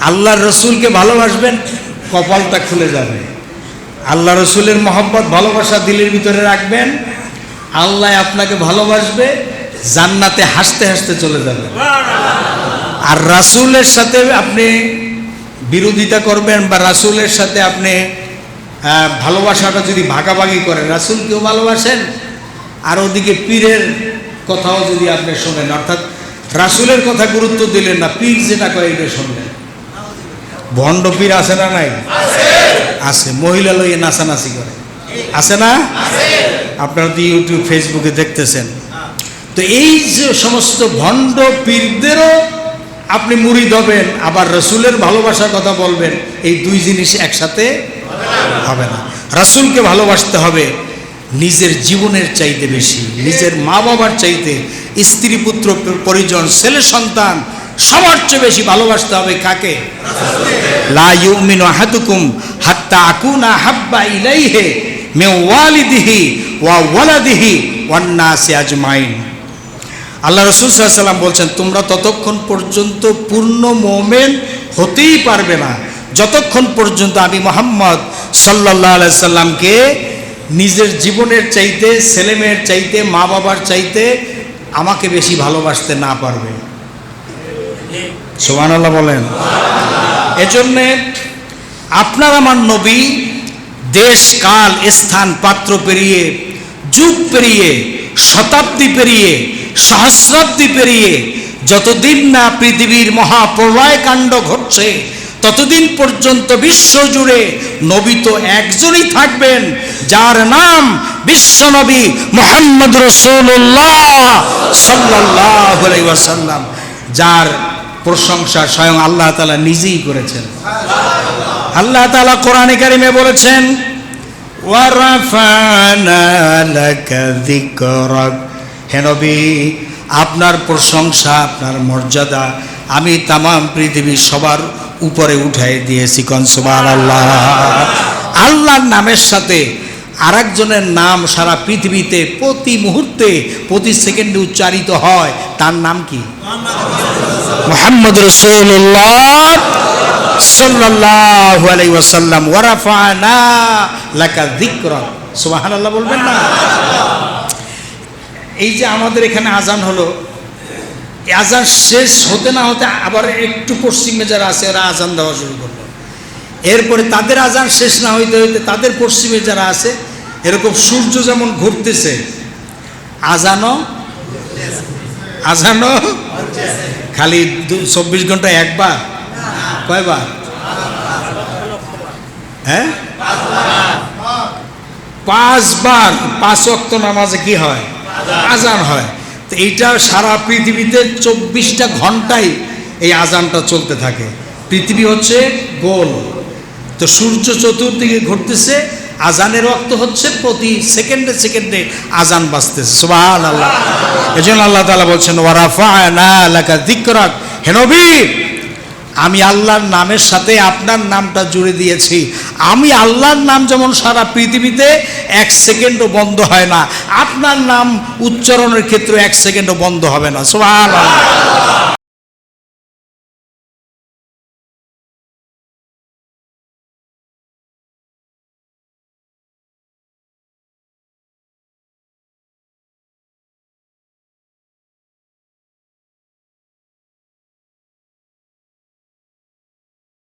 আল্লাহর রসুলকে ভালোবাসবেন, কপালটা খুলে যাবে। আল্লাহ রসুলের মহব্বত ভালোবাসা দিলের ভিতরে রাখবেন, আল্লাহ আপনাকে ভালোবাসবে, জান্নাতে হাসতে হাসতে চলে যাবে। আর রাসূলের সাথে আপনি বিরোধিতা করবেন বা রাসূলের সাথে আপনি ভালোবাসাটা যদি ভাগাভাগি করেন, রাসূলকেও ভালোবাসেন আর ওদিকে পীরের কথাও যদি আপনি শোনেন, অর্থাৎ রাসূলের কথা গুরুত্ব দিলেন না, পীর যেটা কয় এটা শুনলেন। ভণ্ড পীর আছে না নাই? আছে। মহিলা লইয়ে নাচানাচি করে, আছে না? আপনারা তো ইউটিউব ফেসবুকে দেখতেছেন। তো এই যে সমস্ত ভণ্ড পীরদেরও আপনি মুরিদ হবেন, আবার রাসূলের ভালোবাসার কথা বলবেন, এই দুই জিনিস একসাথে হবে না। রাসূলকে ভালোবাসতে হবে নিজের জীবনের চাইতে বেশি, নিজের মা বাবার চাইতে, স্ত্রী পুত্র পরিজন ছেলে সন্তান সবার চেয়ে বেশি ভালোবাসতে হবে কাকে? লা ইউমিনু আহাদুকুম হাত্তা আকুনা হাব্বা ইলাইহি মিন ওয়ালিদিহি ওয়া ওয়ালাদিহি ওয়ান নাসি আজমাইন। আল্লাহ রাসূল সাল্লাল্লাহু আলাইহি ওয়াসাল্লাম বলছেন, তোমরা ততক্ষণ পর্যন্ত পূর্ণ মুমিন হতেই পারবে না যতক্ষণ পর্যন্ত আমি মুহাম্মদ সাল্লাল্লাহু আলাইহি সাল্লামকে নিজের জীবনের চাইতে, ছেলেমেয়ের চাইতে, মা বাবার চাইতে আমাকে বেশি ভালোবাসতে না পারবে। সুবহানাল্লাহ বলেন। এজন্যে আপনার আমার নবী দেশ কাল স্থান পাত্র পেরিয়ে, যুগ পেরিয়ে, শতাব্দী পেরিয়ে, সহস্রাব্দী পেরিয়ে যতদিন না পৃথিবীর মহাপ্রলয় কাণ্ড ঘটছে ততদিন পর্যন্ত বিশ্ব জুড়ে নবী তো একজনই থাকবেন, যার নাম বিশ্বনবী মুহাম্মদ রাসূলুল্লাহ সাল্লাল্লাহু আলাইহি ওয়াসাল্লাম, যার প্রশংসা স্বয়ং আল্লাহ তাআলা নিজেই করেছেন। আল্লাহ তাআলা কোরআনে কারিমে বলেছেন, ওয়া রাফা'না লাকা যিকরাক, হে নবী আপনার প্রশংসা, আপনার মর্যাদা আমি তামাম পৃথিবীর সবার উপরে উঠাই দিয়েছি। কোন সুবহানাল্লাহ। আল্লাহর নামের সাথে আরেকজনের নাম সারা পৃথিবীতে প্রতি মুহূর্তে, প্রতি সেকেন্ডে উচ্চারিত হয়, তার নাম কি? মুহাম্মদ রাসূলুল্লাহ সাল্লাল্লাহু আলাইহি ওয়াসাল্লাম। ওয়া রাফা'না লাকা যিকরাক, সুবহানাল্লাহ বলবেন না? এই যে আমাদের এখানে আজান হলো, আজান শেষ হতে না হতে আবার একটু পশ্চিমে যারা আছে ওরা আজান দেওয়া শুরু করলো, এরপরে তাদের আজান শেষ না হইতে হইতে তাদের পশ্চিমে যারা আছে, এরকম সূর্য যেমন ঘুরতেছে আজানও খালি 24 ঘন্টায় একবার, কয়বার? হ্যাঁ, 5 বার। 5 ওয়াক্ত নামাজে কি হয়? আজান হয়। তো এইটা সারা পৃথিবীতে 24টা ঘন্টায় এই আজানটা চলতে থাকে। পৃথিবী হচ্ছে গোল, তো সূর্য চতুর্দিকে ঘুরতেছে, আজানের ওয়াক্ত হচ্ছে প্রতি সেকেন্ডে সেকেন্ডে আজান বাজতেছে। সুবহানাল্লাহ। এজন্য আল্লাহ তাআলা বলছেন, ওয়া রাফা'না লাকা যিকরাক, হে নবী আমি আল্লাহর নামের সাথে আপনার নামটা জুড়ে দিয়েছি। আমি আল্লাহর নাম যেমন সারা পৃথিবীতে 1 সেকেন্ডও বন্ধ হয় না, আপনার নাম উচ্চারণের ক্ষেত্রে 1 সেকেন্ডও বন্ধ হবে না। সুবহানাল্লাহ।